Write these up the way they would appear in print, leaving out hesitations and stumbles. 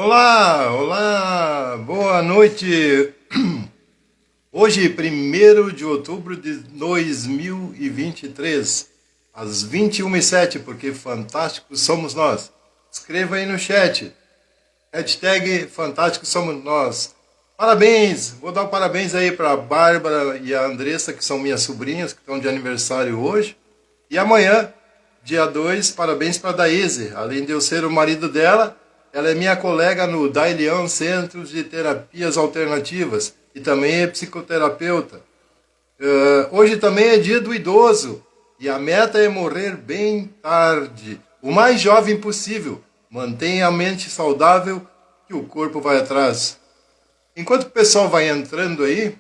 Olá, olá, boa noite. Hoje, 1º de outubro de 2023, às 21h07, porque fantásticos somos nós. Escreva aí no chat, hashtag fantásticos somos nós. Parabéns, vou dar um parabéns aí para a Bárbara e a Andressa, que são minhas sobrinhas, que estão de aniversário hoje. E amanhã, dia 2, parabéns para a Daíse. Além de eu ser o marido dela, ela é minha colega no Dailian Centros de Terapias Alternativas e também é psicoterapeuta. Hoje também é dia do idoso e a meta é morrer bem tarde, o mais jovem possível. Mantenha a mente saudável que o corpo vai atrás. Enquanto o pessoal vai entrando aí,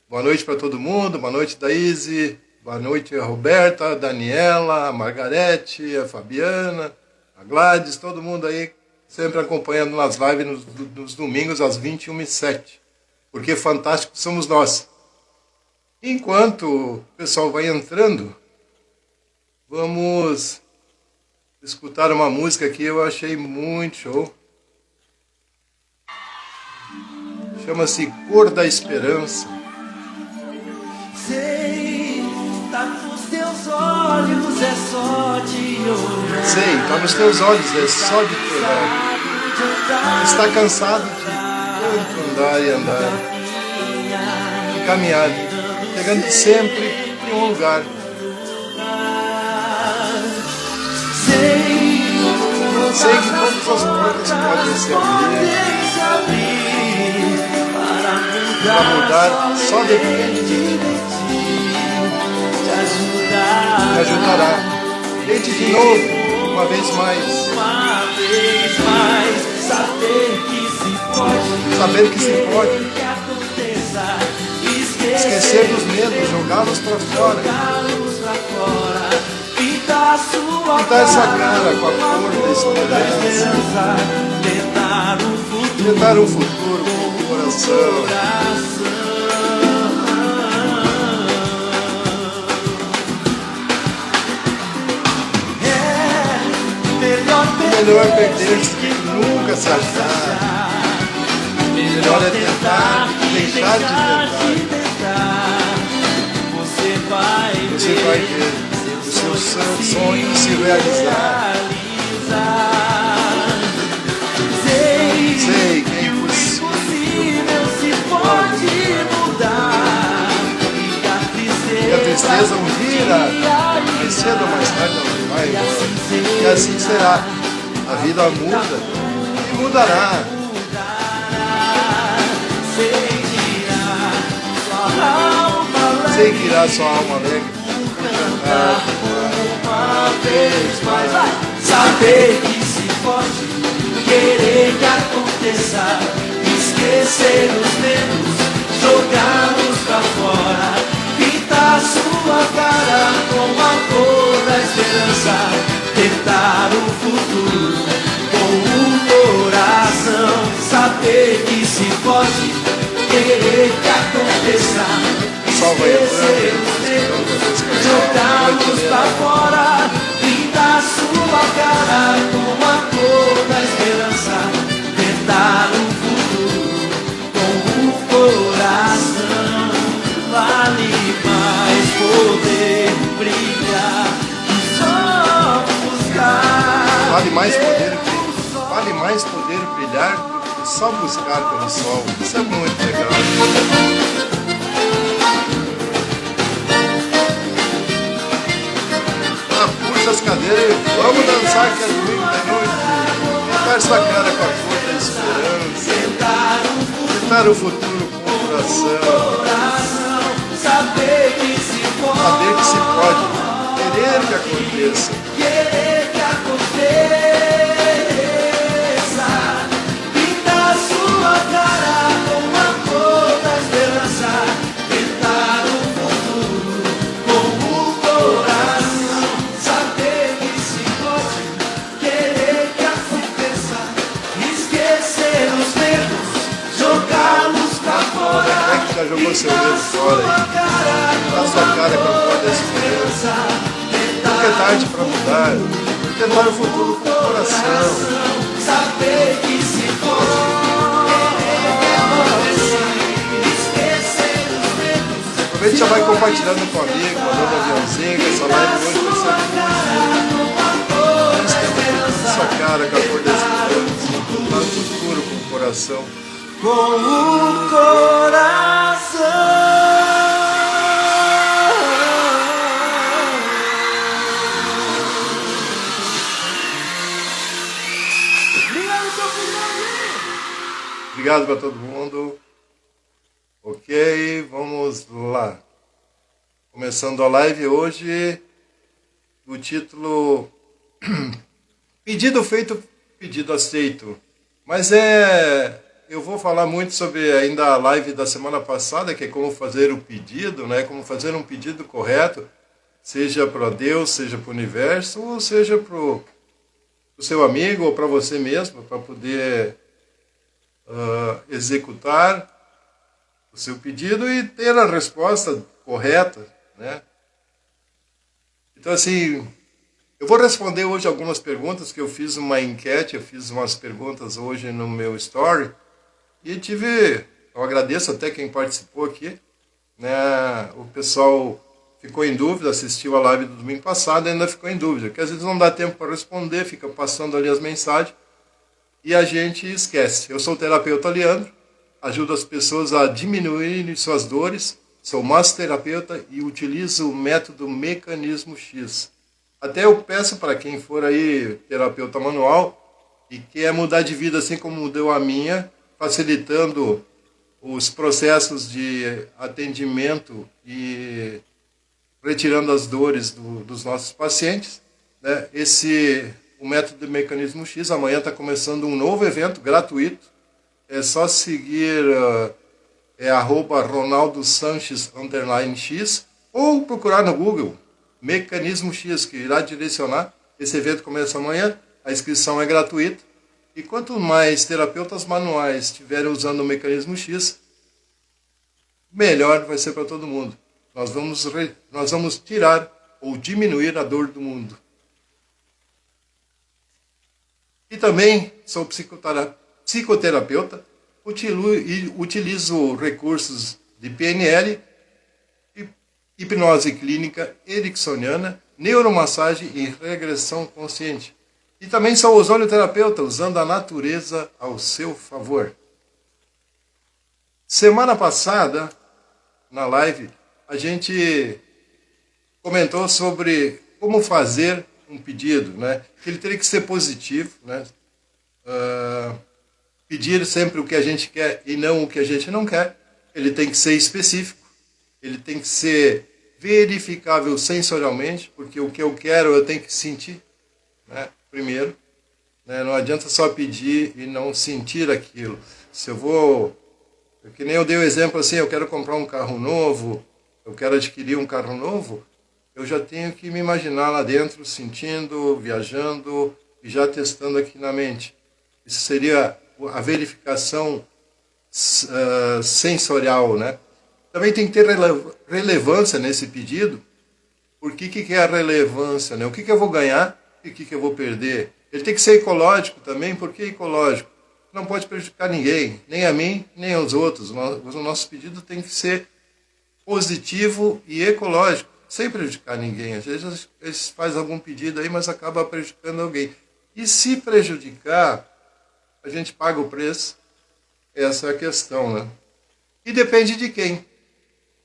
boa noite para todo mundo, boa noite Daíse, boa noite a Roberta, a Daniela, a Margarete, a Fabiana, a Gladys, todo mundo aí sempre acompanhando nas lives nos domingos às 21h07, porque fantástico somos nós. Enquanto o pessoal vai entrando, vamos escutar uma música que eu achei muito show. Chama-se Cor da Esperança. Sei, tá nos teus olhos, é só de olhar. Sei, tá nos teus olhos, é só de te olhar. Está cansado de tanto andar e andar, de caminhar, chegando sempre em um lugar. Sei que todas as portas podem se abrir, para mudar só depende de ti. Te ajudará. Tente de novo, uma vez mais. Saber que se pode. Esquecer dos medos, jogá-los para fora. Pintar essa cara com a cor da esperança. Tentar um futuro com o coração. Melhor perder-se que nunca se achar. Melhor é tentar e deixar de tentar. Você vai ver o seu sonho se realizar. Sei que é impossível se pode mudar. E a tristeza um dia irá, mais cedo ou mais tarde ela vai embora. E assim será. A vida muda e mudará. Sei que irá sua alma alegre cantar uma vez mais. Saber que se pode, querer que aconteça, esquecer os medos, jogá-los pra fora, pintar sua cara com a cor da esperança, tentar um futuro com o coração. Saber que se pode, querer que aconteça, esquecer os medos, jogá-los pra fora, pintar sua cara com a cor da esperança, tentar um futuro com o coração. Vale mais poder brilhar que só buscar. Vale mais poder brilhar do que só buscar pelo sol. Isso é muito legal. Puxa as cadeiras e vamos dançar que é domingo da noite. Pintar sua cara com a cor da esperança. Tentar o futuro com o coração. Saber que se pode. Querer que aconteça. Pintar sua cara com a cor da esperança, tentar um futuro com o coração. Saber que se pode, querer que aconteça, esquecer os medos, jogá-los pra fora. É que já jogou seu dedo fora aí. Pintar sua cara com a cor da esperança. Nunca é tarde para mudar. Tentar o futuro com o coração. Saber que se Aproveite e já vai compartilhando com o amigo, mandando aviãozinho, que essa live hoje vai ser esquenta com sua cara, com a cor da esperança, com o lado puro, com o coração. Com o coração. Obrigado para todo mundo. Ok, vamos lá. Começando a live hoje, o título Pedido feito, pedido aceito. Mas eu vou falar muito sobre ainda a live da semana passada, que é como fazer o pedido, né? Como fazer um pedido correto, seja para Deus, seja para o universo, ou seja para o seu amigo ou para você mesmo, para poder executar o seu pedido e ter a resposta correta, né? Então, assim, eu vou responder hoje algumas perguntas, que eu fiz uma enquete, eu fiz umas perguntas hoje no meu story, e eu agradeço até quem participou aqui, né? O pessoal ficou em dúvida, assistiu a live do domingo passado e ainda ficou em dúvida, porque às vezes não dá tempo para responder, fica passando ali as mensagens, e a gente esquece. Eu sou o terapeuta Leandro, ajudo as pessoas a diminuírem suas dores, sou massoterapeuta e utilizo o método Mecanismo X. Até eu peço para quem for aí terapeuta manual e quer mudar de vida assim como mudou a minha, facilitando os processos de atendimento e retirando as dores dos nossos pacientes, né? O método Mecanismo X, amanhã está começando um novo evento gratuito. É só seguir @RonaldoSanches_X ou procurar no Google Mecanismo X, que irá direcionar. Esse evento começa amanhã, a inscrição é gratuita. E quanto mais terapeutas manuais estiverem usando o Mecanismo X, melhor vai ser para todo mundo. Nós vamos tirar ou diminuir a dor do mundo. E também sou psicoterapeuta, utilizo recursos de PNL, hipnose clínica ericksoniana, neuromassagem e regressão consciente. E também sou ozonioterapeuta, usando a natureza ao seu favor. Semana passada, na live, a gente comentou sobre como fazer um pedido, né? Que ele teria que ser positivo, né? Pedir sempre o que a gente quer e não o que a gente não quer. Ele tem que ser específico, ele tem que ser verificável sensorialmente, porque o que eu quero eu tenho que sentir, né? Primeiro, né? Não adianta só pedir e não sentir aquilo. Se eu vou, que nem eu dei o exemplo assim, eu quero comprar um carro novo, eu quero adquirir um carro novo, eu já tenho que me imaginar lá dentro, sentindo, viajando e já testando aqui na mente. Isso seria a verificação sensorial, né? Também tem que ter relevância nesse pedido. Por que é a relevância, né? O que eu vou ganhar e o que eu vou perder? Ele tem que ser ecológico também. Por que ecológico? Não pode prejudicar ninguém, nem a mim, nem aos outros. O nosso pedido tem que ser positivo e ecológico, sem prejudicar ninguém. Às vezes eles fazem algum pedido aí, mas acaba prejudicando alguém. E se prejudicar, a gente paga o preço. Essa é a questão, né? E depende de quem.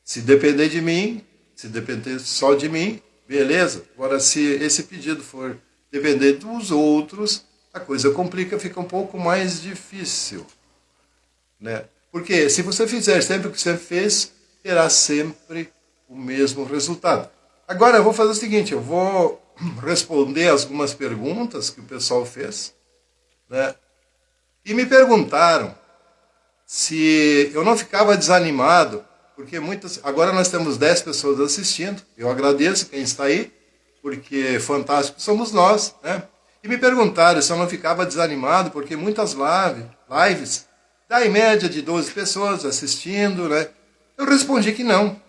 Se depender de mim, se depender só de mim, beleza. Agora, se esse pedido for depender dos outros, a coisa complica, fica um pouco mais difícil, né? Porque se você fizer sempre o que você fez, terá sempre o mesmo resultado. Agora eu vou fazer o seguinte, eu vou responder algumas perguntas que o pessoal fez, né? E me perguntaram se eu não ficava desanimado, porque agora nós temos 10 pessoas assistindo, eu agradeço quem está aí, porque fantástico somos nós, né? E me perguntaram se eu não ficava desanimado, porque muitas lives dá em média de 12 pessoas assistindo, né? Eu respondi que não.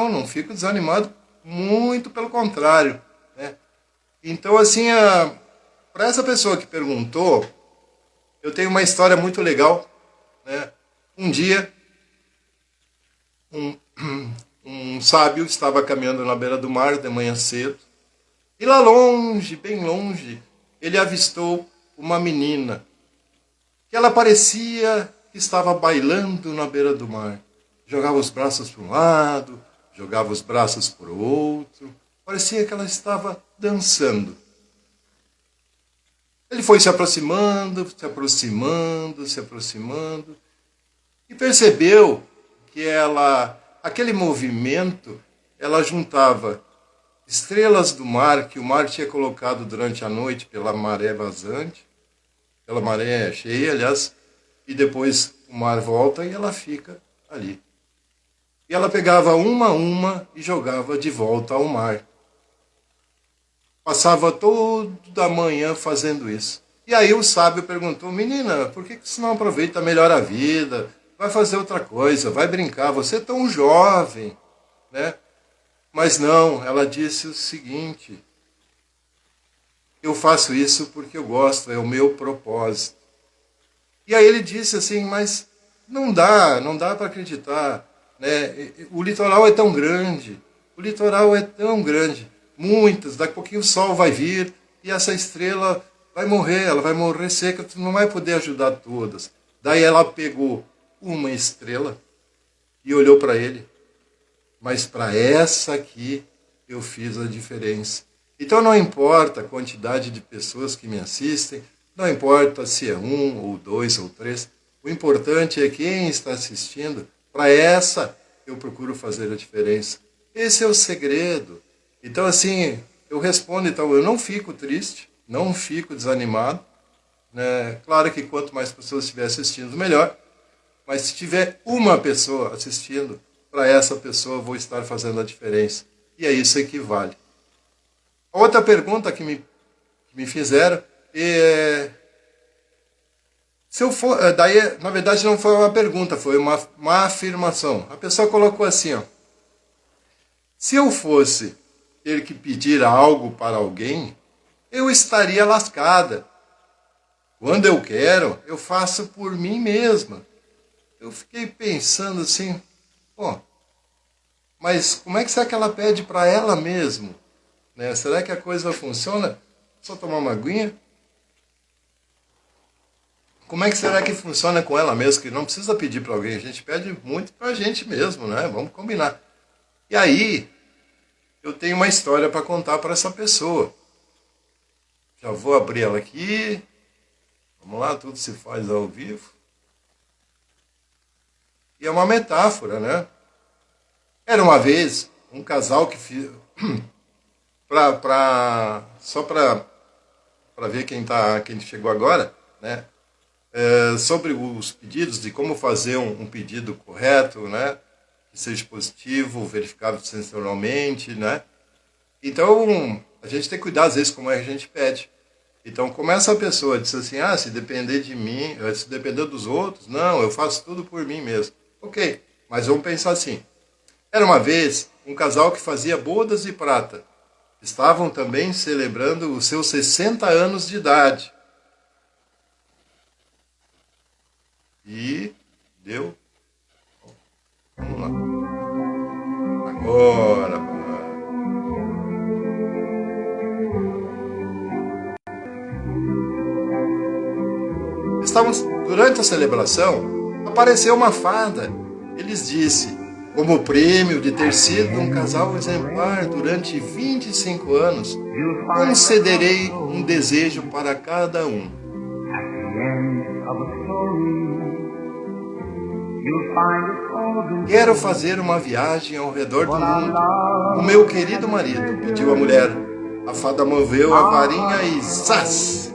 Não fico desanimado, muito pelo contrário, né? Então, assim, para essa pessoa que perguntou, eu tenho uma história muito legal, né? Um dia, um sábio estava caminhando na beira do mar de manhã cedo, e lá longe, bem longe, ele avistou uma menina, que ela parecia que estava bailando na beira do mar. Jogava os braços para um lado, jogava os braços para o outro, parecia que ela estava dançando. Ele foi se aproximando, se aproximando, se aproximando, e percebeu que aquele movimento, ela juntava estrelas do mar, que o mar tinha colocado durante a noite pela maré vazante, pela maré cheia, aliás, e depois o mar volta e ela fica ali. E ela pegava uma a uma e jogava de volta ao mar. Passava toda a manhã fazendo isso. E aí o sábio perguntou, menina, por que você não aproveita melhor a vida? Vai fazer outra coisa, vai brincar, você é tão jovem, né? Mas não, ela disse o seguinte, eu faço isso porque eu gosto, é o meu propósito. E aí ele disse assim, mas não dá para acreditar, né? O litoral é tão grande, muitas, daqui a pouquinho o sol vai vir e essa estrela vai morrer, ela vai morrer seca, tu não vai poder ajudar todas. Daí ela pegou uma estrela e olhou para ele, mas para essa aqui eu fiz a diferença. Então não importa a quantidade de pessoas que me assistem, não importa se é 1, ou 2, ou 3, o importante é quem está assistindo, para essa eu procuro fazer a diferença. Esse é o segredo. Então assim, eu respondo, então eu não fico triste, não fico desanimado, né? Claro que quanto mais pessoas estiver assistindo, melhor, mas se tiver uma pessoa assistindo, para essa pessoa eu vou estar fazendo a diferença. E é isso que vale. Outra pergunta que me fizeram é... Se eu for, daí, na verdade, não foi uma pergunta, foi uma afirmação. A pessoa colocou assim, ó, se eu fosse ter que pedir algo para alguém, eu estaria lascada. Quando eu quero, eu faço por mim mesma. Eu fiquei pensando assim, mas como é que será que ela pede para ela mesma? Né? Será que a coisa funciona? Só tomar uma aguinha? Como é que será que funciona com ela mesma? Que não precisa pedir para alguém, a gente pede muito para a gente mesmo, né? Vamos combinar. E aí, eu tenho uma história para contar para essa pessoa. Já vou abrir ela aqui. Vamos lá, tudo se faz ao vivo. E é uma metáfora, né? Era uma vez um casal que só para ver quem chegou agora, né? Sobre os pedidos, de como fazer um pedido correto, né? Que seja positivo, verificado sensorialmente, né? Então, a gente tem que cuidar, às vezes, como é que a gente pede. Então, como essa pessoa disse assim, se depender de mim, se depender dos outros, não, eu faço tudo por mim mesmo. Ok, mas vamos pensar assim. Era uma vez um casal que fazia bodas de prata. Estavam também celebrando os seus 60 anos de idade. E deu. Vamos lá. Agora. Durante a celebração, apareceu uma fada. Eles disse, como prêmio de ter sido um casal exemplar durante 25 anos, concederei um desejo para cada um. Quero fazer uma viagem ao redor do mundo. O meu querido marido, pediu a mulher. A fada moveu a varinha e zás!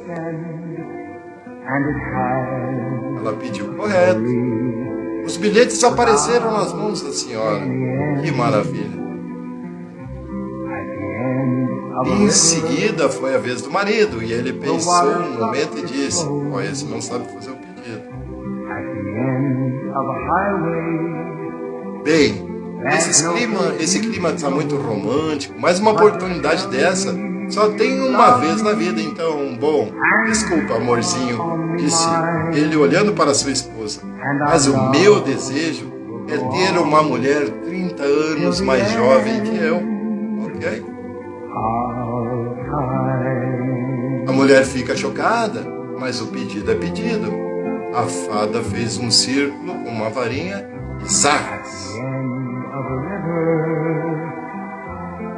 Ela pediu correto. Os bilhetes apareceram nas mãos da senhora. Que maravilha! Em seguida foi a vez do marido e ele pensou um momento e disse: esse não sabe fazer o pedido. Bem, esse clima está muito romântico, mas uma oportunidade dessa Só tem uma vez na vida, então, bom, desculpa, amorzinho, disse ele olhando para sua esposa. Mas o meu desejo é ter uma mulher 30 anos mais jovem que eu. Ok? A mulher fica chocada, mas o pedido é pedido. A fada fez um círculo com uma varinha e zás!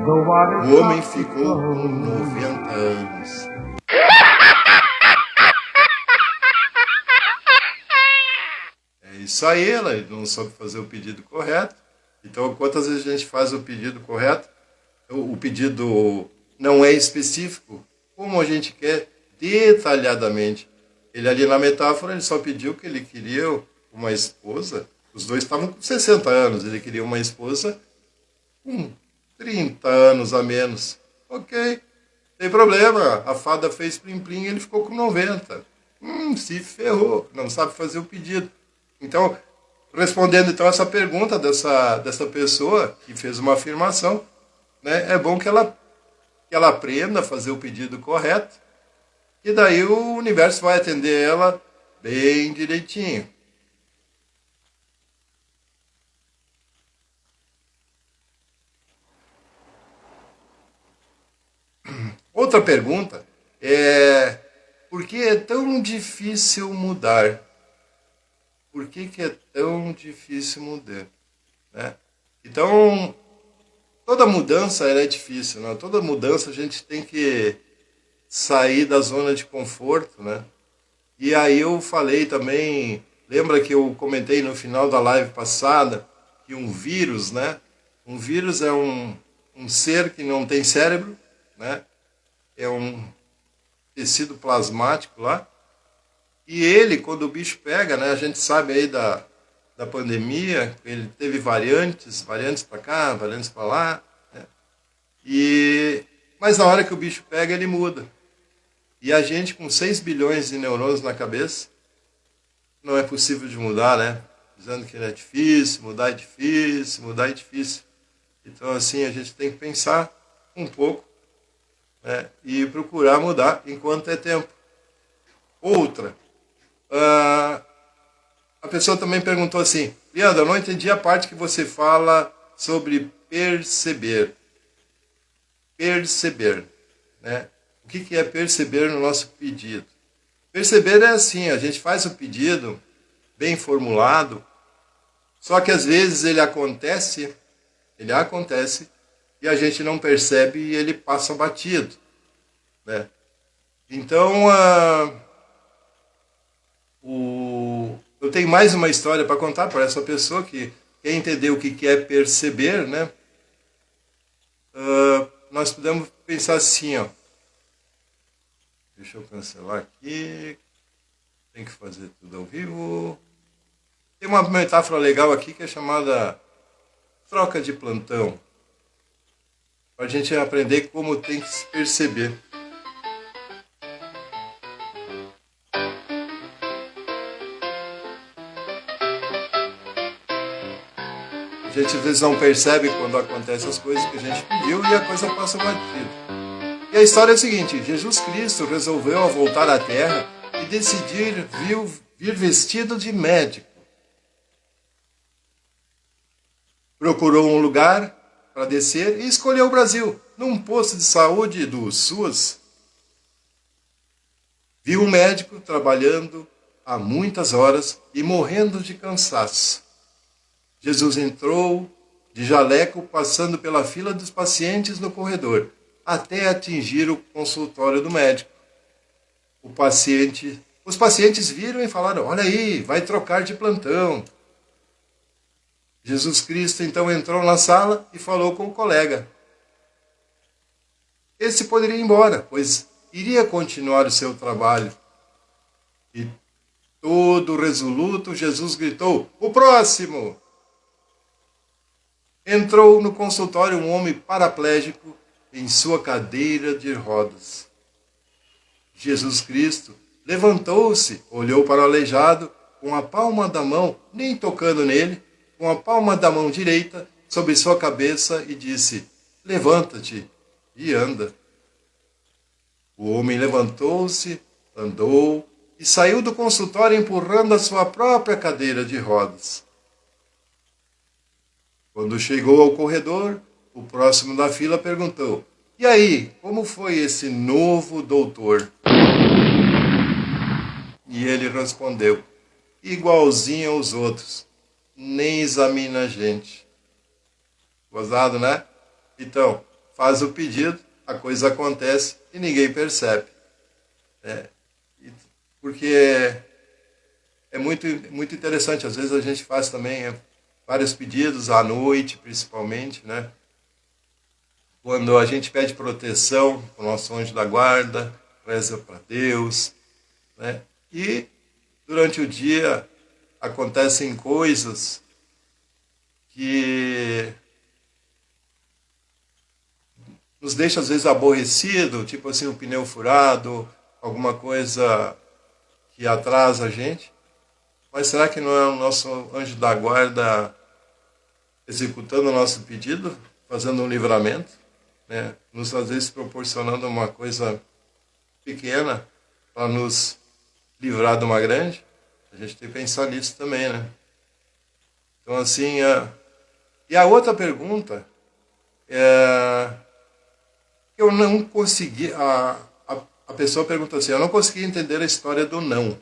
O homem ficou com 90 anos. É isso aí, ela não soube fazer o pedido correto. Então, quantas vezes a gente faz o pedido correto? O pedido não é específico, como a gente quer detalhadamente. Ele ali na metáfora, ele só pediu que ele queria uma esposa. Os dois estavam com 60 anos, ele queria uma esposa com 30 anos a menos. Ok, tem problema. A fada fez plim-plim e ele ficou com 90. Se ferrou, não sabe fazer o pedido. Então, respondendo então essa pergunta dessa pessoa que fez uma afirmação, né, é bom que ela aprenda a fazer o pedido correto, e daí o universo vai atender ela bem direitinho. Outra pergunta é: por que é tão difícil mudar? Por que é tão difícil mudar? Né? Então, toda mudança ela é difícil, né? Toda mudança a gente tem que sair da zona de conforto, né? E aí eu falei também, lembra que eu comentei no final da live passada que um vírus, né? Um vírus é um ser que não tem cérebro, né? É um tecido plasmático lá. E ele, quando o bicho pega, né? A gente sabe aí da pandemia, ele teve variantes para cá, variantes para lá, né? Mas na hora que o bicho pega, ele muda. E a gente, com 6 bilhões de neurônios na cabeça, não é possível de mudar, né? Dizendo que ele é difícil, mudar é difícil, mudar é difícil. Então, assim, a gente tem que pensar um pouco, né? E procurar mudar enquanto é tempo. Outra, a pessoa também perguntou assim: Leandro, eu não entendi a parte que você fala sobre perceber. Perceber, né? O que é perceber no nosso pedido? Perceber é assim, a gente faz o pedido bem formulado, só que às vezes ele acontece e a gente não percebe e ele passa batido, né? Então, eu tenho mais uma história para contar para essa pessoa que quer entender o que é perceber, né? Nós podemos pensar assim, ó. Deixa eu cancelar aqui. Tem que fazer tudo ao vivo. Tem uma metáfora legal aqui que é chamada troca de plantão. Para a gente aprender como tem que se perceber. A gente às vezes não percebe quando acontecem as coisas que a gente pediu e a coisa passa batida. E a história é a seguinte: Jesus Cristo resolveu voltar à Terra e decidir vir vestido de médico. Procurou um lugar para descer e escolheu o Brasil, num posto de saúde do SUS. Viu um médico trabalhando há muitas horas e morrendo de cansaço. Jesus entrou de jaleco, passando pela fila dos pacientes no corredor, até atingir o consultório do médico. Os pacientes viram e falaram: olha aí, vai trocar de plantão. Jesus Cristo então entrou na sala e falou com o colega. Esse poderia ir embora, pois iria continuar o seu trabalho. E todo resoluto, Jesus gritou: o próximo! Entrou no consultório um homem paraplégico em sua cadeira de rodas. Jesus Cristo levantou-se, olhou para o aleijado, com a palma da mão, nem tocando nele, com a palma da mão direita sobre sua cabeça e disse: levanta-te e anda. O homem levantou-se, andou e saiu do consultório empurrando a sua própria cadeira de rodas. Quando chegou ao corredor, o próximo da fila perguntou: "E aí, como foi esse novo doutor?" E ele respondeu: "Igualzinho aos outros, nem examina a gente." Gozado, né? Então, faz o pedido, a coisa acontece e ninguém percebe. Porque é muito, muito interessante. Às vezes a gente faz também vários pedidos, à noite principalmente, né? Quando a gente pede proteção para o nosso anjo da guarda, reza para Deus, né? E durante o dia acontecem coisas que nos deixa às vezes aborrecido, tipo assim, um pneu furado, alguma coisa que atrasa a gente. Mas será que não é o nosso anjo da guarda executando o nosso pedido, fazendo um livramento, né? Nos às vezes proporcionando uma coisa pequena para nos livrar de uma grande? A gente tem que pensar nisso também, né? Então assim, e a outra pergunta é: eu não consegui, a pessoa pergunta assim, eu não consegui entender a história do não.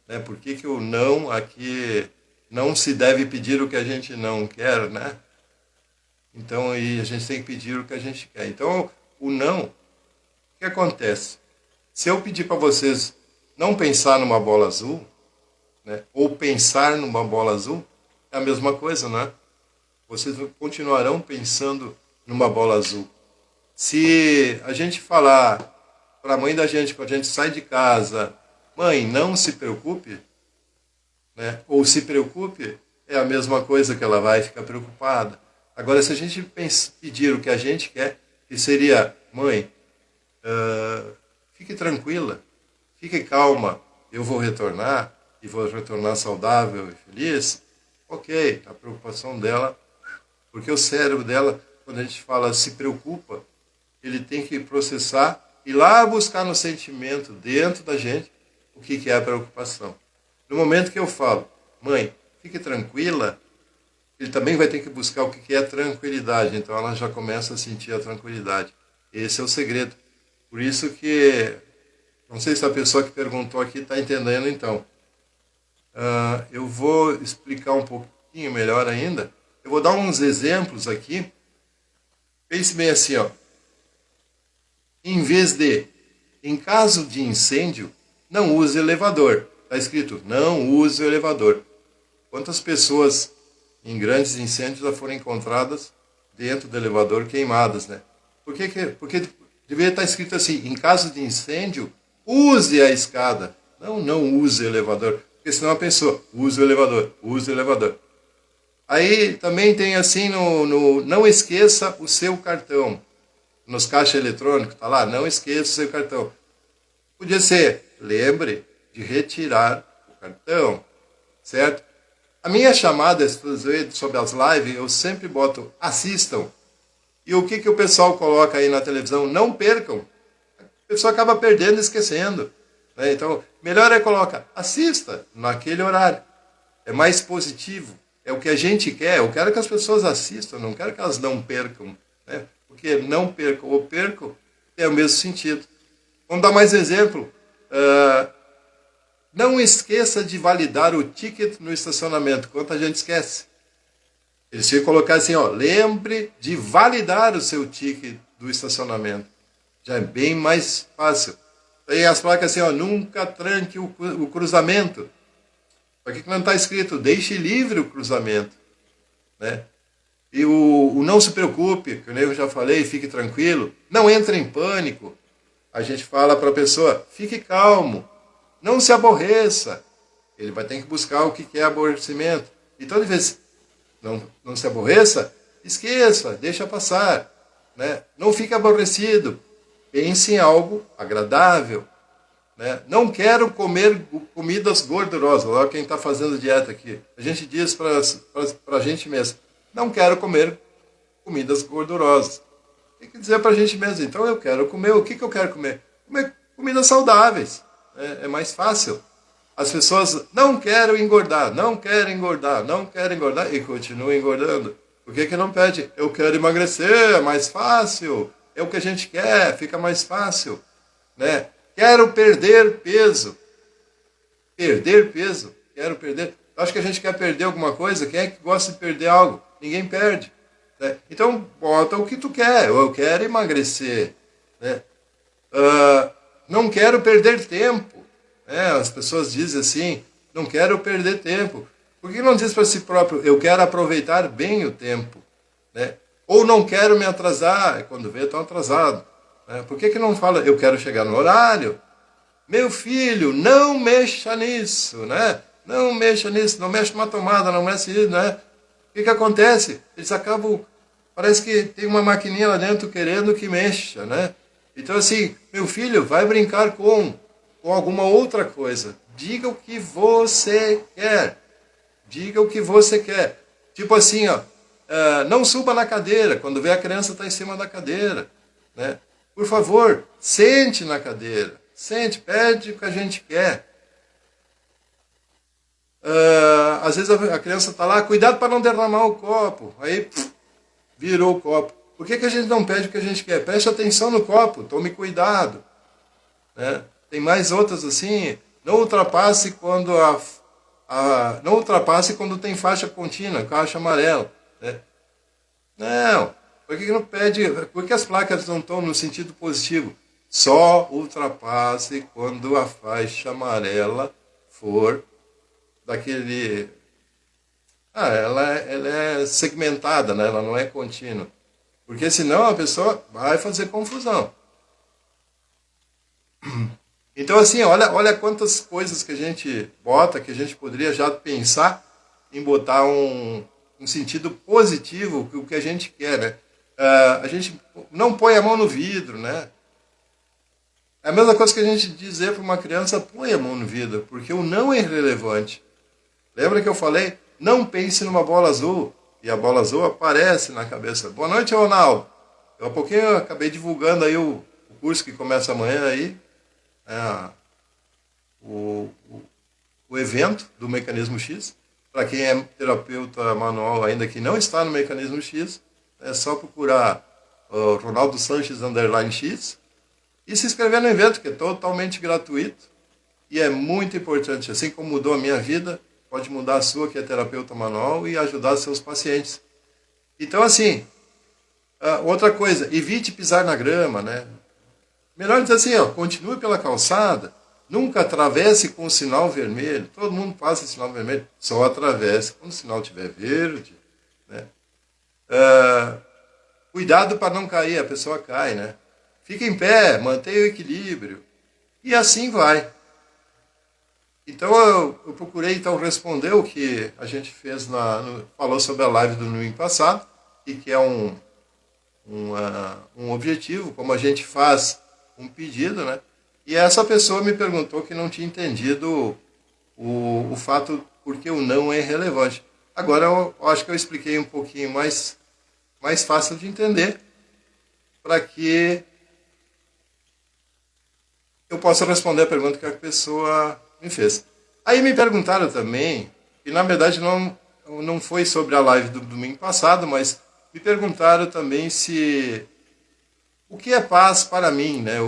Né? Por que o não aqui não se deve pedir o que a gente não quer, né? Então, e a gente tem que pedir o que a gente quer. Então, o não, o que acontece? Se eu pedir para vocês não pensar numa bola azul, né? Ou pensar numa bola azul, é a mesma coisa, né? Vocês continuarão pensando numa bola azul. Se a gente falar para a mãe da gente, quando a gente sai de casa, mãe, não se preocupe, né? Ou se preocupe, é a mesma coisa que ela vai ficar preocupada. Agora, se a gente pedir o que a gente quer, que seria, mãe, fique tranquila, fique calma, eu vou retornar, e vou retornar saudável e feliz, ok, a preocupação dela, porque o cérebro dela, quando a gente fala se preocupa, ele tem que processar e lá buscar no sentimento, dentro da gente, o que é a preocupação. No momento que eu falo, mãe, fique tranquila, ele também vai ter que buscar o que é a tranquilidade. Então ela já começa a sentir a tranquilidade. Esse é o segredo. Por isso que, não sei se a pessoa que perguntou aqui está entendendo então. Eu vou explicar um pouquinho melhor ainda. Eu vou dar uns exemplos aqui. Pense bem assim, ó. Em vez de, em caso de incêndio, não use elevador. Está escrito, não use o elevador. Quantas pessoas em grandes incêndios já foram encontradas dentro do elevador queimadas, né? Porque deveria estar escrito assim, em caso de incêndio, use a escada. Não use o elevador. Porque senão a pessoa, use o elevador, use o elevador. Aí também tem assim, não esqueça o seu cartão. Nos caixas eletrônicos, está lá, não esqueça o seu cartão. Podia ser, lembre de retirar o cartão, certo? A minha chamada sobre as lives, eu sempre boto, assistam. E o que o pessoal coloca aí na televisão? Não percam. A pessoa acaba perdendo e esquecendo. Né? Então, melhor é colocar, assista naquele horário. É mais positivo. É o que a gente quer. Eu quero que as pessoas assistam, não quero que elas não percam. Né? Porque não percam ou percam é o mesmo sentido. Vamos dar mais exemplo. Não esqueça de validar o ticket no estacionamento. Quanta gente esquece? Eles tinham que colocar assim, ó, lembre de validar o seu ticket do estacionamento. Já é bem mais fácil. Aí as placas assim, ó, nunca tranque o cruzamento. Por que não está escrito? Deixe livre o cruzamento. Né? E o não se preocupe, que eu já falei, fique tranquilo. Não entre em pânico. A gente fala para a pessoa, fique calmo. Não se aborreça. Ele vai ter que buscar o que é aborrecimento. E toda vez não se aborreça, esqueça, deixa passar. Né? Não fique aborrecido. Pense em algo agradável. Né? Não quero comer comidas gordurosas. Olha quem está fazendo dieta aqui. A gente diz para a gente mesmo, não quero comer comidas gordurosas. Tem que dizer para a gente mesmo, então eu quero comer, o que eu quero comer? Comer comidas saudáveis. É mais fácil. As pessoas não querem engordar, não querem engordar, não querem engordar e continuam engordando. Por que não pede? Eu quero emagrecer, é mais fácil. É o que a gente quer, fica mais fácil. Né? Quero perder peso. Perder peso. Quero perder. Acho que a gente quer perder alguma coisa. Quem é que gosta de perder algo? Ninguém perde. Né? Então, bota o que tu quer. Eu quero emagrecer. Né? Não quero perder tempo. As pessoas dizem assim, não quero perder tempo. Por que não diz para si próprio, eu quero aproveitar bem o tempo? Né? Ou não quero me atrasar, quando vê, estou atrasado. Né? Por que não fala, eu quero chegar no horário? Meu filho, não mexa nisso, né? Não mexa nisso, não mexe numa tomada, não mexe nisso, né? O que acontece? Eles acabam, parece que tem uma maquininha lá dentro querendo que mexa, né? Então assim, meu filho, vai brincar com alguma outra coisa. Diga o que você quer. Diga o que você quer. Tipo assim, ó, não suba na cadeira. Quando vê a criança está em cima da cadeira. Né? Por favor, sente na cadeira. Sente, pede o que a gente quer. Às vezes a criança está lá, cuidado para não derramar o copo. Aí, virou o copo. Por que a gente não pede o que a gente quer? Preste atenção no copo, tome cuidado. Né? Tem mais outras assim, não ultrapasse quando não ultrapasse quando tem faixa contínua, faixa amarela. Né? Não, por que não pede? Por que as placas não estão no sentido positivo? Só ultrapasse quando a faixa amarela for daquele... ela é segmentada, né? Ela não é contínua. Porque senão a pessoa vai fazer confusão. Então, assim, olha quantas coisas que a gente bota, que a gente poderia já pensar em botar um sentido positivo, o que a gente quer, né? A gente não põe a mão no vidro, né? É a mesma coisa que a gente dizer para uma criança, põe a mão no vidro, porque o não é irrelevante. Lembra que eu falei? Não pense numa bola azul, e a bola azul aparece na cabeça. Boa noite, Ronaldo. Há pouquinho eu acabei divulgando aí o curso que começa amanhã aí, o evento do Mecanismo X. Para quem é terapeuta manual ainda que não está no Mecanismo X, é só procurar Ronaldo Sanches _X e se inscrever no evento, que é totalmente gratuito e é muito importante. Assim como mudou a minha vida, pode mudar a sua, que é terapeuta manual, e ajudar seus pacientes. Então, assim, outra coisa, evite pisar na grama, né? Melhor dizer assim, continue pela calçada, nunca atravesse com o sinal vermelho. Todo mundo passa sinal vermelho, só atravesse quando o sinal estiver verde. Né? Cuidado para não cair, a pessoa cai, né? Fica em pé, mantenha o equilíbrio. E assim vai. Então eu procurei responder o que a gente fez, falou sobre a live do domingo passado, e que é um objetivo, como a gente faz um pedido, né? E essa pessoa me perguntou que não tinha entendido o fato porque o não é relevante. Agora eu acho que eu expliquei um pouquinho mais fácil de entender, para que eu possa responder a pergunta que a pessoa me fez. Aí me perguntaram também, e na verdade não foi sobre a live do domingo passado, mas me perguntaram também o que é paz para mim, né?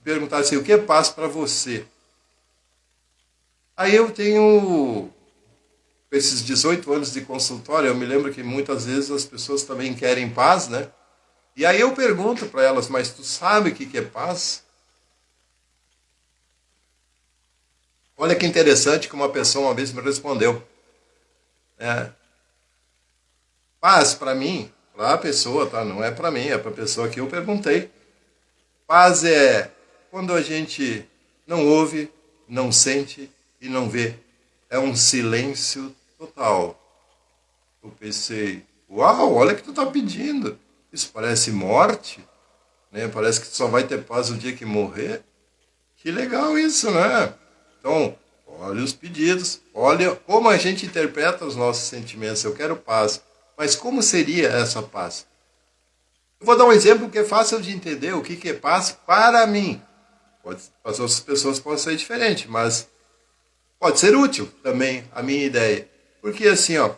Perguntaram assim, o que é paz para você? Aí eu tenho esses 18 anos de consultório, eu me lembro que muitas vezes as pessoas também querem paz, né? E aí eu pergunto para elas, mas tu sabe o que é paz? Olha que interessante que uma pessoa uma vez me respondeu. Paz para mim, para a pessoa, tá? Não é para mim, é para a pessoa que eu perguntei. Paz é quando a gente não ouve, não sente e não vê. É um silêncio total. Eu pensei, uau, olha o que tu está pedindo. Isso parece morte, né? Parece que tu só vai ter paz o dia que morrer. Que legal isso, né? Então, olha os pedidos, olha como a gente interpreta os nossos sentimentos. Eu quero paz, mas como seria essa paz? Eu vou dar um exemplo que é fácil de entender o que é paz para mim. Pode, as outras pessoas podem ser diferentes, mas pode ser útil também a minha ideia. Porque assim, ó,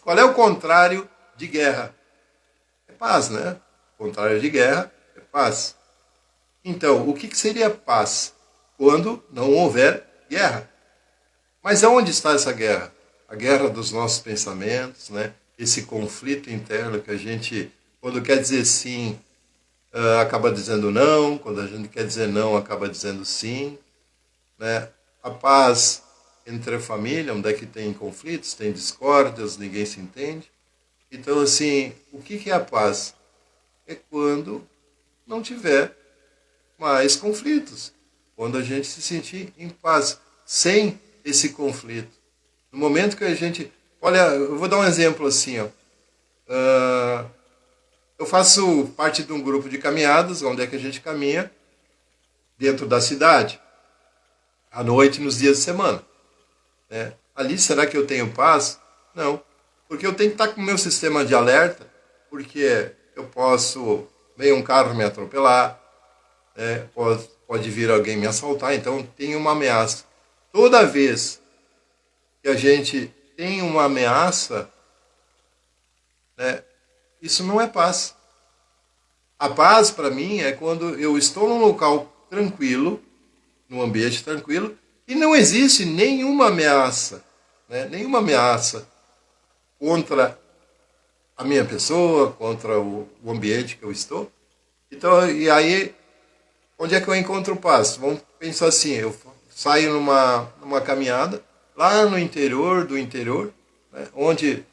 qual é o contrário de guerra? É paz, né? O contrário de guerra é paz. Então, o que seria paz? Quando não houver guerra. Mas aonde está essa guerra? A guerra dos nossos pensamentos, né? Esse conflito interno que a gente, quando quer dizer sim, acaba dizendo não, quando a gente quer dizer não, acaba dizendo sim. Né? A paz entre a família, onde é que tem conflitos, tem discórdias, ninguém se entende. Então, assim, o que é a paz? É quando não tiver mais conflitos, quando a gente se sentir em paz, sem esse conflito. No momento que a gente... Olha, eu vou dar um exemplo assim, ó. Eu faço parte de um grupo de caminhadas, onde é que a gente caminha dentro da cidade, à noite, nos dias de semana. Né? Ali, será que eu tenho paz? Não. Porque eu tenho que estar com o meu sistema de alerta, porque eu posso... Vem um carro me atropelar, pode vir alguém me assaltar, então tem uma ameaça. Toda vez que a gente tem uma ameaça, né, isso não é paz. A paz, para mim, é quando eu estou num local tranquilo, num ambiente tranquilo, e não existe nenhuma ameaça, né, nenhuma ameaça contra a minha pessoa, contra o ambiente que eu estou. Então, e aí, onde é que eu encontro paz? Vamos pensar assim, eu saio numa caminhada, lá no interior do interior, né, onde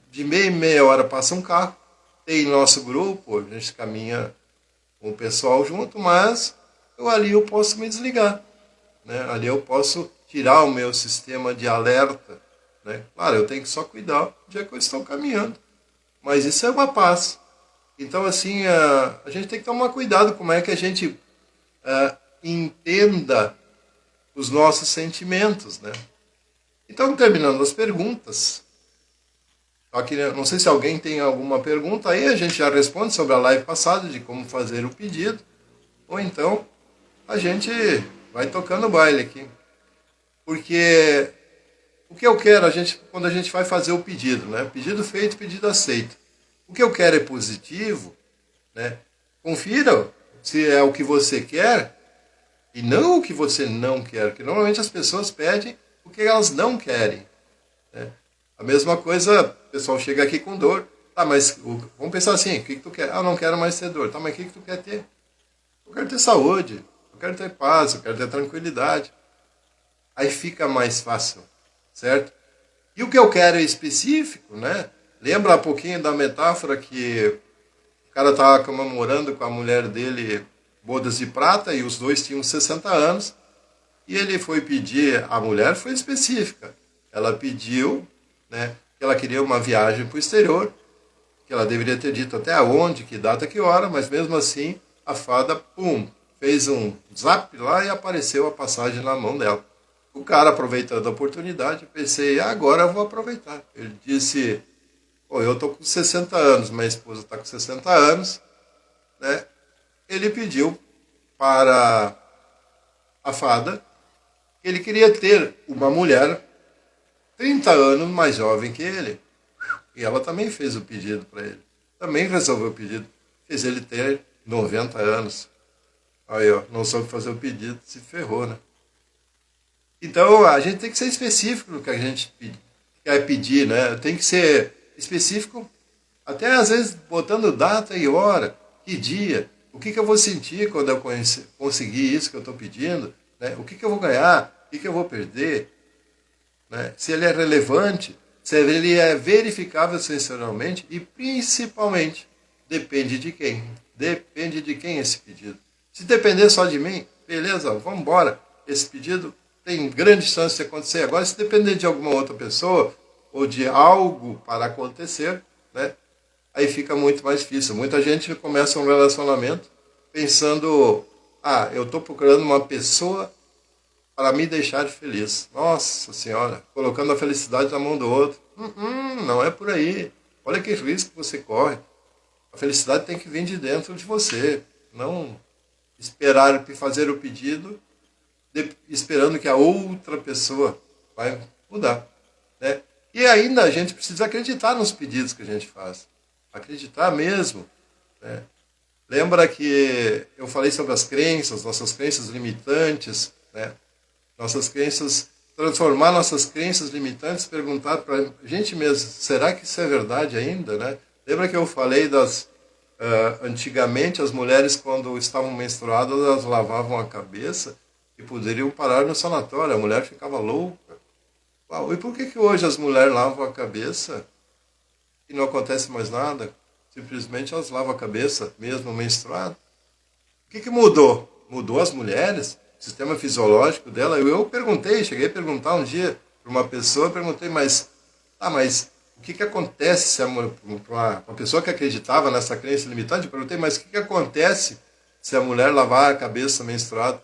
de meia em meia hora passa um carro, tem nosso grupo, a gente caminha com o pessoal junto, mas ali eu posso me desligar. Né? Ali eu posso tirar o meu sistema de alerta. Né? Claro, eu tenho que só cuidar do dia que eu estou caminhando. Mas isso é uma paz. Então, assim, a gente tem que tomar cuidado como é que a gente entenda os nossos sentimentos, né? Então, terminando as perguntas, aqui, não sei se alguém tem alguma pergunta aí, a gente já responde sobre a live passada de como fazer o pedido, ou então a gente vai tocando o baile aqui. Porque o que eu quero, quando a gente vai fazer o pedido, né? Pedido feito, pedido aceito. O que eu quero é positivo, né? Confira se é o que você quer e não o que você não quer, porque normalmente as pessoas pedem o que elas não querem. Né? A mesma coisa, o pessoal chega aqui com dor. Tá, mas vamos pensar assim, o que tu quer? Ah, eu não quero mais ter dor. Tá, mas o que tu quer ter? Eu quero ter saúde, eu quero ter paz, eu quero ter tranquilidade. Aí fica mais fácil, certo? E o que eu quero é específico, né? Lembra um pouquinho da metáfora que o cara estava comemorando com a mulher dele bodas de prata e os dois tinham 60 anos. E ele foi pedir, a mulher foi específica. Ela pediu, né, que ela queria uma viagem para o exterior, que ela deveria ter dito até aonde, que data, que hora, mas mesmo assim a fada, pum, fez um zap lá e apareceu a passagem na mão dela. O cara, aproveitando a oportunidade, pensei, agora eu vou aproveitar. Ele disse, pô, eu estou com 60 anos, minha esposa está com 60 anos, né? Ele pediu para a fada que ele queria ter uma mulher 30 anos mais jovem que ele. E ela também fez o pedido para ele. Também resolveu o pedido. Fez ele ter 90 anos. Aí, ó, não soube fazer o pedido, se ferrou, né? Então, a gente tem que ser específico no que a gente quer pedir, né? Tem que ser específico, até às vezes botando data e hora, que dia, o que eu vou sentir quando eu conseguir isso que eu estou pedindo, né? O que eu vou ganhar, o que eu vou perder, né? Se ele é relevante, se ele é verificável sensorialmente e principalmente depende de quem. Depende de quem esse pedido. Se depender só de mim, beleza, vamos embora. Esse pedido tem grande chance de acontecer. Agora, se depender de alguma outra pessoa ou de algo para acontecer, né, aí fica muito mais difícil. Muita gente começa um relacionamento pensando, eu estou procurando uma pessoa para me deixar feliz. Nossa Senhora, colocando a felicidade na mão do outro. Não é por aí. Olha que risco você corre. A felicidade tem que vir de dentro de você, não esperar fazer o pedido, esperando que a outra pessoa vai mudar, né? E ainda a gente precisa acreditar nos pedidos que a gente faz. Acreditar mesmo, né? Lembra que eu falei sobre as crenças, nossas crenças limitantes, né? Nossas crenças, transformar nossas crenças limitantes, perguntar para a gente mesmo, será que isso é verdade ainda, né? Lembra que eu falei antigamente as mulheres quando estavam menstruadas, elas lavavam a cabeça e poderiam parar no sanatório, a mulher ficava louca. Uau, e por que hoje as mulheres lavam a cabeça e não acontece mais nada? Simplesmente elas lavam a cabeça, mesmo menstruadas. O que mudou? Mudou as mulheres? O sistema fisiológico dela? Eu perguntei, cheguei a perguntar um dia para uma pessoa, perguntei, mas o que acontece se uma pessoa que acreditava nessa crença limitante, eu perguntei, mas o que acontece se a mulher lavar a cabeça menstruada?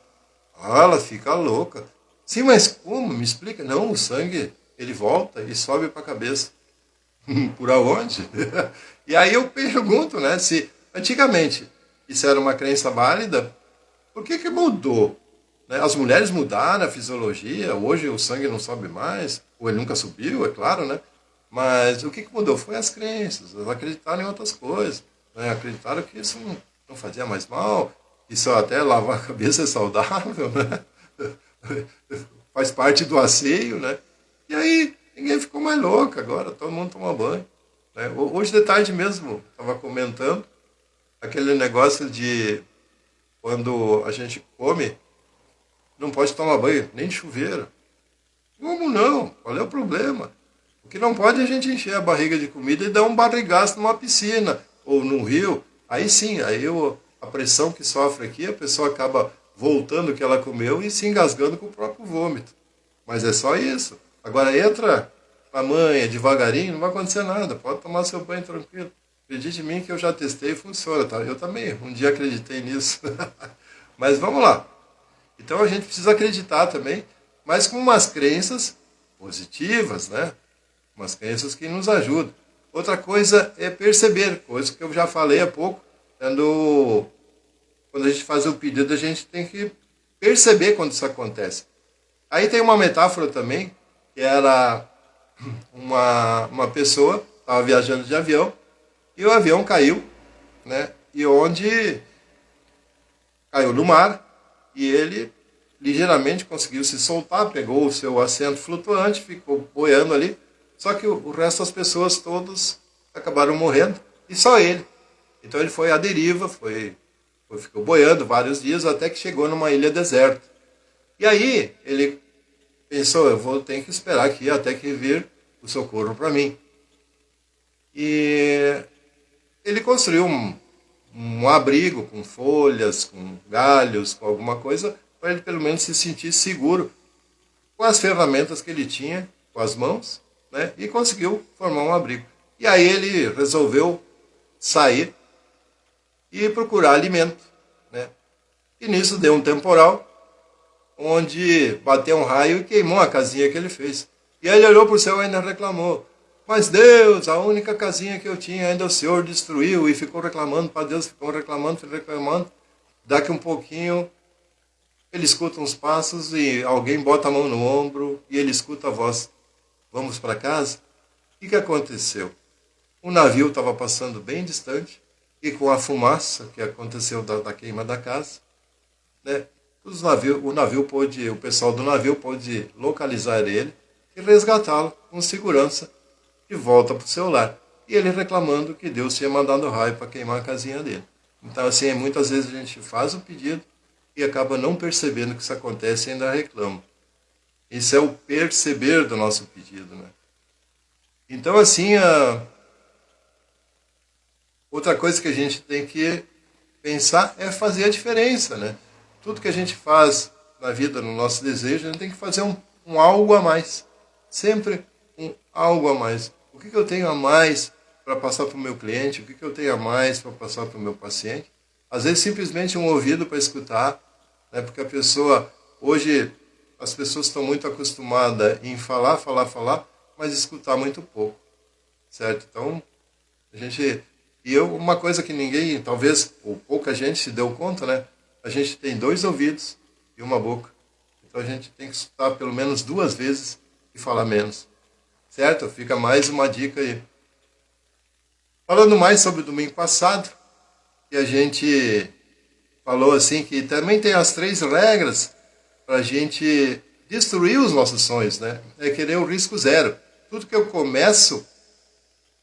Ah, ela fica louca. Sim, mas como? Me explica. Não, o sangue, ele volta e sobe para a cabeça. Por aonde? E aí eu pergunto, né, se antigamente isso era uma crença válida, por que mudou? Né? As mulheres mudaram a fisiologia, hoje o sangue não sobe mais, ou ele nunca subiu, é claro, né? Mas o que mudou foi as crenças, elas acreditaram em outras coisas, né? Acreditaram que isso não fazia mais mal, isso até lavar a cabeça é saudável, né? Faz parte do asseio, né? E aí ninguém ficou mais louco agora, todo mundo toma banho. Né? Hoje de tarde mesmo, estava comentando aquele negócio de quando a gente come, não pode tomar banho, nem de chuveiro. Como não? Qual é o problema? O que não pode é a gente encher a barriga de comida e dar um barrigaço numa piscina ou num rio. Aí sim, a pressão que sofre aqui, a pessoa acaba voltando o que ela comeu e se engasgando com o próprio vômito. Mas é só isso. Agora entra na manha, devagarinho, não vai acontecer nada. Pode tomar seu banho tranquilo. Acredite em mim que eu já testei e funciona. Tá? Eu também, um dia acreditei nisso. Mas vamos lá. Então a gente precisa acreditar também, mas com umas crenças positivas, né? Umas crenças que nos ajudam. Outra coisa é perceber, coisa que eu já falei há pouco, quando a gente faz o pedido, a gente tem que perceber quando isso acontece. Aí tem uma metáfora também, que era uma pessoa, estava viajando de avião, e o avião caiu, né? E onde caiu no mar, e ele ligeiramente conseguiu se soltar, pegou o seu assento flutuante, ficou boiando ali, só que o resto das pessoas todos acabaram morrendo, e só ele. Então ele foi à deriva, ficou boiando vários dias, até que chegou numa ilha deserta. E aí ele pensou, eu ter que esperar aqui até que vir o socorro para mim. E ele construiu um abrigo com folhas, com galhos, com alguma coisa, para ele pelo menos se sentir seguro com as ferramentas que ele tinha, com as mãos, né? E conseguiu formar um abrigo. E aí ele resolveu sair e procurar alimento, né? E nisso deu um temporal, onde bateu um raio e queimou a casinha que ele fez. E aí ele olhou para o céu e ainda reclamou. Mas Deus, a única casinha que eu tinha ainda o Senhor destruiu, e ficou reclamando para Deus, ficou reclamando. Daqui um pouquinho, ele escuta uns passos e alguém bota a mão no ombro e ele escuta a voz. Vamos para casa? O que aconteceu? O navio estava passando bem distante e com a fumaça que aconteceu da queima da casa, né? O pessoal do navio pôde localizar ele e resgatá-lo com segurança de volta para o seu lar. E ele reclamando que Deus tinha mandado raio para queimar a casinha dele. Então, assim, muitas vezes a gente faz o pedido e acaba não percebendo que isso acontece e ainda reclama. Isso é o perceber do nosso pedido, né? Então, assim, outra coisa que a gente tem que pensar é fazer a diferença, né? Tudo que a gente faz na vida, no nosso desejo, a gente tem que fazer um algo a mais. Sempre um algo a mais. O que eu tenho a mais para passar para o meu cliente? O que eu tenho a mais para passar para o meu paciente? Às vezes, simplesmente um ouvido para escutar, né? Porque hoje, as pessoas estão muito acostumadas em falar, mas escutar muito pouco, certo? Então, uma coisa que ninguém, talvez, ou pouca gente se deu conta, né? a gente tem 2 ouvidos e uma boca. Então a gente tem que escutar pelo menos 2 vezes e falar menos. Certo? Fica mais uma dica aí. Falando mais sobre o domingo passado, que a gente falou assim que também tem as 3 regras para a gente destruir os nossos sonhos, né? É querer o risco zero. Tudo que eu começo,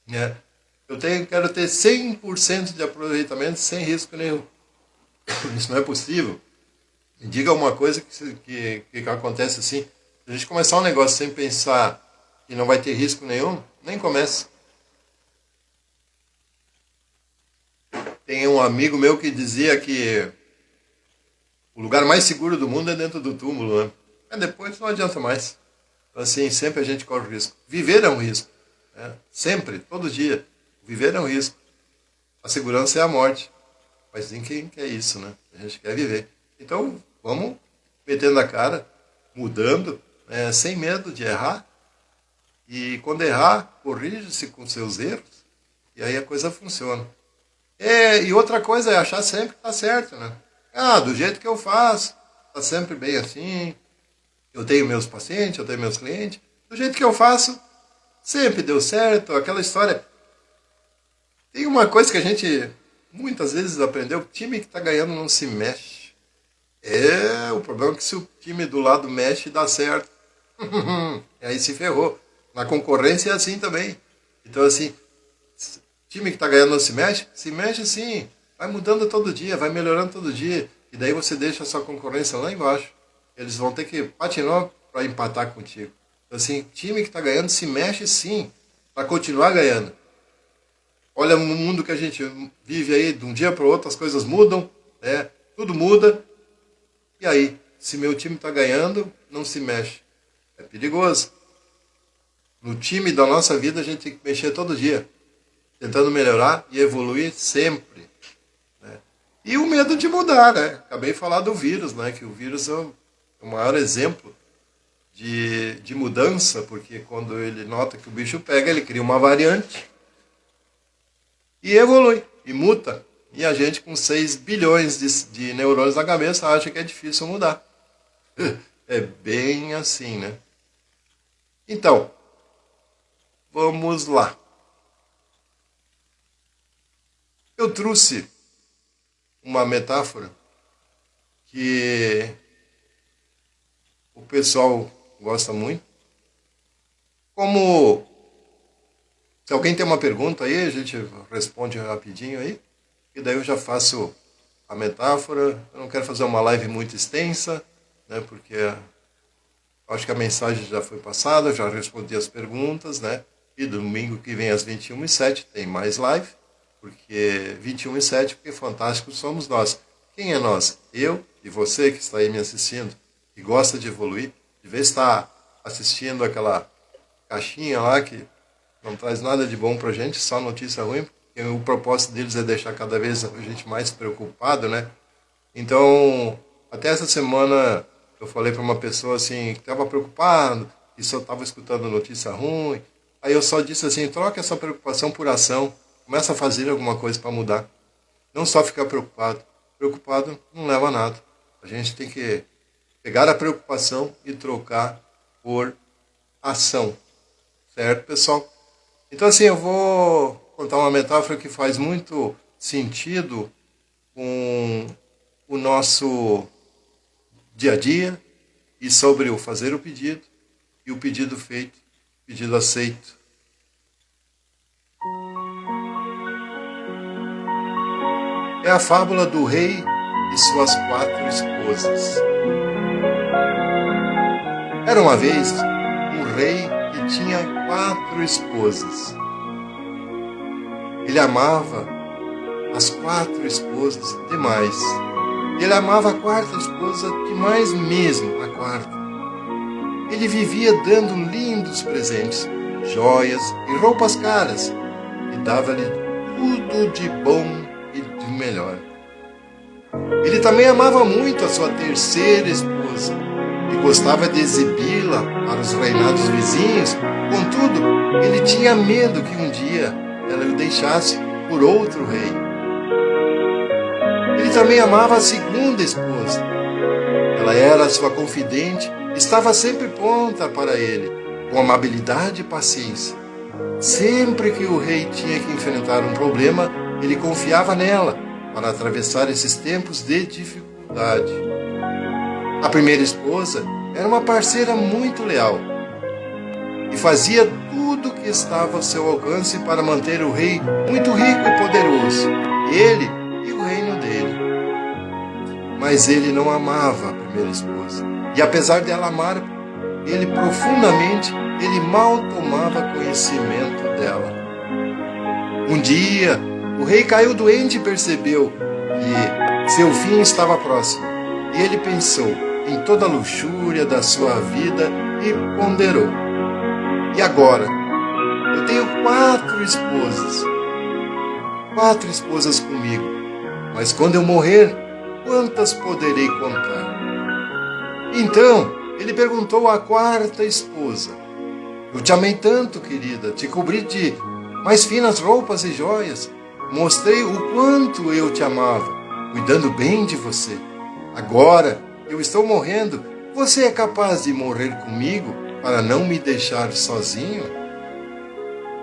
né, quero ter 100% de aproveitamento sem risco nenhum. Isso não é possível. Me diga uma coisa que acontece assim. Se a gente começar um negócio sem pensar que não vai ter risco nenhum, nem começa. Tem um amigo meu que dizia que o lugar mais seguro do mundo é dentro do túmulo, né? Mas depois não adianta mais. Então, assim, sempre a gente corre risco. Viver é um risco. Né? Sempre, todo dia. Viver é um risco. A segurança é a morte. Mas ninguém quer isso, né? A gente quer viver. Então, vamos metendo a cara, mudando, né? Sem medo de errar. E quando errar, corrige-se com seus erros. E aí a coisa funciona. E outra coisa é achar sempre que está certo, né? Do jeito que eu faço, está sempre bem assim. Eu tenho meus pacientes, eu tenho meus clientes. Do jeito que eu faço, sempre deu certo. Aquela história. Tem uma coisa que a gente muitas vezes aprendeu: o time que está ganhando não se mexe. O problema é que se o time do lado mexe, dá certo. E aí se ferrou. Na concorrência é assim também. Então, assim, o time que está ganhando não se mexe sim. Vai mudando todo dia, vai melhorando todo dia. E daí você deixa a sua concorrência lá embaixo. Eles vão ter que patinar para empatar contigo. Então, assim, o time que está ganhando se mexe sim, para continuar ganhando. Olha o mundo que a gente vive aí, de um dia para o outro as coisas mudam, né? Tudo muda. E aí, se meu time está ganhando, não se mexe. É perigoso. No time da nossa vida a gente tem que mexer todo dia, tentando melhorar e evoluir sempre. Né? E o medo de mudar, né? Acabei de falar do vírus, né? Que o vírus é o maior exemplo de mudança, porque quando ele nota que o bicho pega, ele cria uma variante e evolui, e muta. E a gente com 6 bilhões de neurônios na cabeça acha que é difícil mudar. É bem assim, né? Então, vamos lá. Eu trouxe uma metáfora que o pessoal gosta muito. Como, se alguém tem uma pergunta aí, a gente responde rapidinho aí. E daí eu já faço a metáfora. Eu não quero fazer uma live muito extensa, né? Porque acho que a mensagem já foi passada, já respondi as perguntas, né? E domingo que vem às 21h07 tem mais live, porque 21h07, porque fantásticos somos nós. Quem é nós? Eu e você que está aí me assistindo, que gosta de evoluir, de vez está assistindo aquela caixinha lá que não traz nada de bom pra gente, só notícia ruim, porque o propósito deles é deixar cada vez a gente mais preocupado, né? Então, até essa semana eu falei para uma pessoa assim, que estava preocupado, que só estava escutando notícia ruim. Aí eu só disse assim, troca essa preocupação por ação, começa a fazer alguma coisa para mudar. Não só ficar preocupado. Preocupado não leva a nada. A gente tem que pegar a preocupação e trocar por ação. Certo, pessoal? Então, assim, eu vou contar uma metáfora que faz muito sentido com o nosso dia a dia e sobre o fazer o pedido e o pedido feito, pedido aceito. É a fábula do rei e suas 4 esposas. Era uma vez um rei que tinha 4 esposas. Ele amava as 4 esposas demais. Ele amava a 4ª esposa demais mesmo, a 4ª. Ele vivia dando lindos presentes, joias e roupas caras, e dava-lhe tudo de bom e de melhor. Ele também amava muito a sua 3ª esposa, e gostava de exibi-la para os reinados vizinhos. Contudo, ele tinha medo que um dia ela o deixasse por outro rei. Ele também amava a segunda esposa. Ela era sua confidente, estava sempre pronta para ele, com amabilidade e paciência. Sempre que o rei tinha que enfrentar um problema, ele confiava nela para atravessar esses tempos de dificuldade. A primeira esposa era uma parceira muito leal e fazia tudo o que estava ao seu alcance para manter o rei muito rico e poderoso, ele e o reino dele. Mas ele não amava a primeira esposa, e apesar dela amar ele profundamente, ele mal tomava conhecimento dela. Um dia, o rei caiu doente e percebeu que seu fim estava próximo. E ele pensou em toda a luxúria da sua vida e ponderou: e agora? Eu tenho 4 esposas. 4 esposas comigo. Mas quando eu morrer, quantas poderei contar? Então, ele perguntou à 4ª esposa: eu te amei tanto, querida, te cobri de mais finas roupas e joias. Mostrei o quanto eu te amava, cuidando bem de você. Agora eu estou morrendo, você é capaz de morrer comigo para não me deixar sozinho?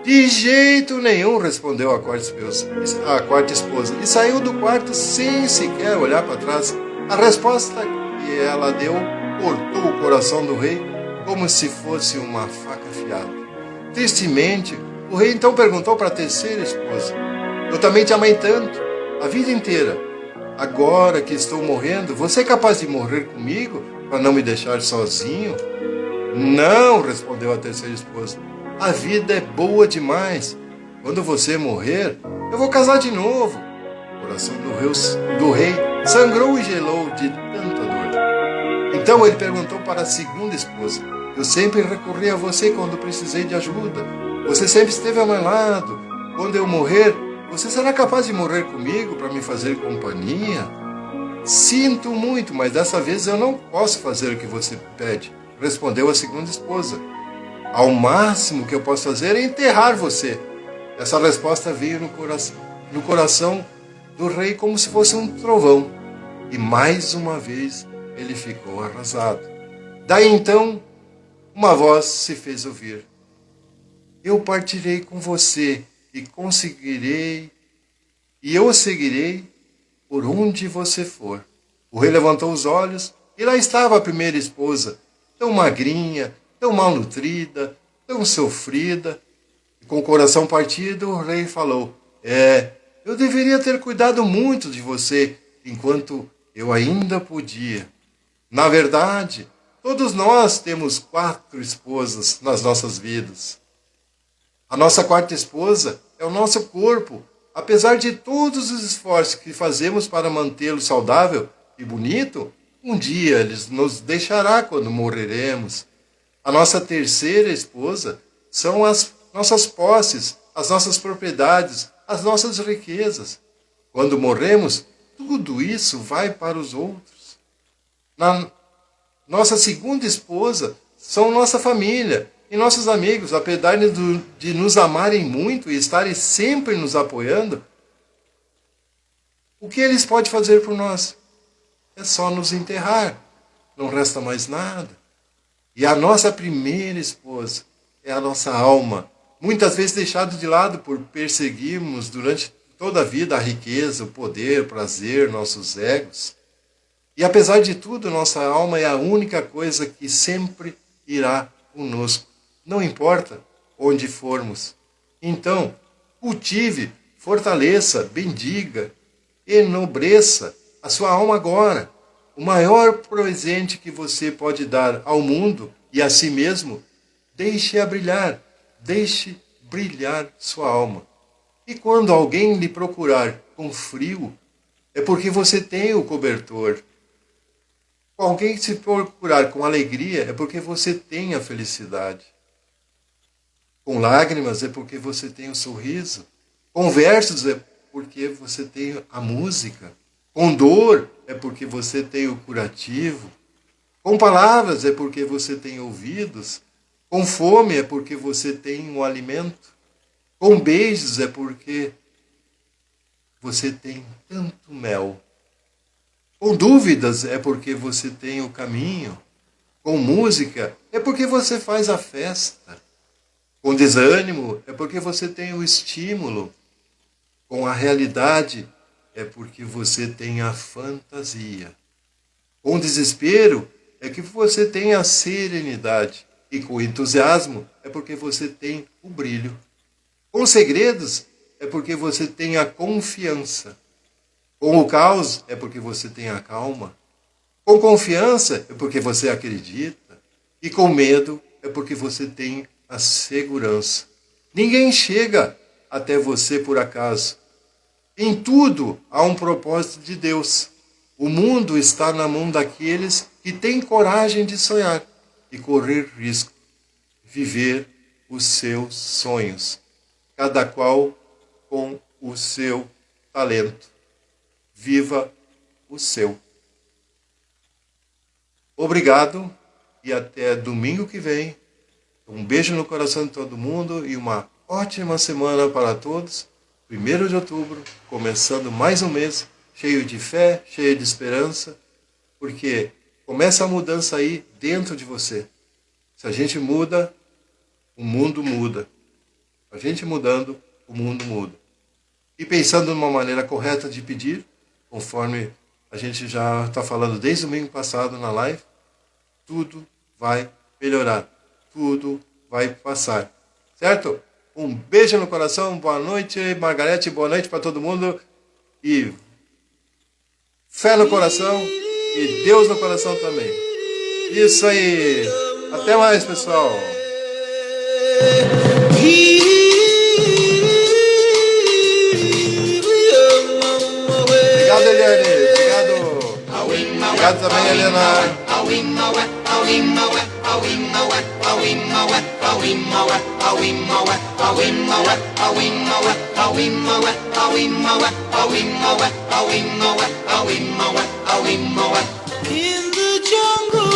De jeito nenhum, respondeu a 4ª esposa, e saiu do quarto sem sequer olhar para trás. A resposta que ela deu cortou o coração do rei como se fosse uma faca afiada. Tristemente, o rei então perguntou para a 3ª esposa: eu também te amei tanto, a vida inteira. Agora que estou morrendo, você é capaz de morrer comigo para não me deixar sozinho? Não, respondeu a 3ª esposa. A vida é boa demais. Quando você morrer, eu vou casar de novo. O coração do rei sangrou e gelou de tanta dor. Então ele perguntou para a 2ª esposa: eu sempre recorri a você quando precisei de ajuda. Você sempre esteve ao meu lado. Quando eu morrer, você será capaz de morrer comigo para me fazer companhia? Sinto muito, mas dessa vez eu não posso fazer o que você pede, respondeu a 2ª esposa. Ao máximo que eu posso fazer é enterrar você. Essa resposta veio no coração do rei como se fosse um trovão. E mais uma vez ele ficou arrasado. Daí então, uma voz se fez ouvir: eu partirei com você e eu o seguirei por onde você for. O rei levantou os olhos e lá estava a primeira esposa, tão magrinha, tão mal nutrida, tão sofrida. E com o coração partido, o rei falou: eu deveria ter cuidado muito de você enquanto eu ainda podia. Na verdade, todos nós temos 4 esposas nas nossas vidas. A nossa 4ª esposa é o nosso corpo. Apesar de todos os esforços que fazemos para mantê-lo saudável e bonito, um dia ele nos deixará quando morreremos. A nossa 3ª esposa são as nossas posses, as nossas propriedades, as nossas riquezas. Quando morremos, tudo isso vai para os outros. Nossa 2ª esposa são nossa família e nossos amigos. Apesar de nos amarem muito e estarem sempre nos apoiando, o que eles podem fazer por nós? É só nos enterrar. Não resta mais nada. E a nossa primeira esposa é a nossa alma, muitas vezes deixada de lado por perseguirmos durante toda a vida a riqueza, o poder, o prazer, nossos egos. E apesar de tudo, nossa alma é a única coisa que sempre irá conosco, não importa onde formos. Então, cultive, fortaleça, bendiga, enobreça a sua alma agora. O maior presente que você pode dar ao mundo e a si mesmo, deixe-a brilhar, deixe brilhar sua alma. E quando alguém lhe procurar com frio, é porque você tem o cobertor. Alguém se procurar com alegria, é porque você tem a felicidade. Com lágrimas, é porque você tem o sorriso. Com versos, é porque você tem a música. Com dor, é porque você tem o curativo. Com palavras, é porque você tem ouvidos. Com fome, é porque você tem o alimento. Com beijos, é porque você tem tanto mel. Com dúvidas é porque você tem o caminho. Com música é porque você faz a festa. Com desânimo é porque você tem o estímulo. Com a realidade é porque você tem a fantasia. Com desespero é que você tem a serenidade. E com entusiasmo é porque você tem o brilho. Com segredos é porque você tem a confiança. Com o caos é porque você tem a calma. Com confiança é porque você acredita. E com medo é porque você tem a segurança. Ninguém chega até você por acaso. Em tudo há um propósito de Deus. O mundo está na mão daqueles que têm coragem de sonhar e correr risco, viver os seus sonhos, cada qual com o seu talento. Viva o seu. Obrigado e até domingo que vem. Um beijo no coração de todo mundo e uma ótima semana para todos. 1º de outubro, começando mais um mês, cheio de fé, cheio de esperança, porque começa a mudança aí dentro de você. Se a gente muda, o mundo muda. A gente mudando, o mundo muda. E pensando numa maneira correta de pedir, conforme a gente já está falando desde o domingo passado na live, tudo vai melhorar. Tudo vai passar. Certo? Um beijo no coração, boa noite, Margarete, boa noite para todo mundo. E fé no coração e Deus no coração também. Isso aí. Até mais, pessoal. Obrigado, Eliane. Obrigado também, Helena. In the jungle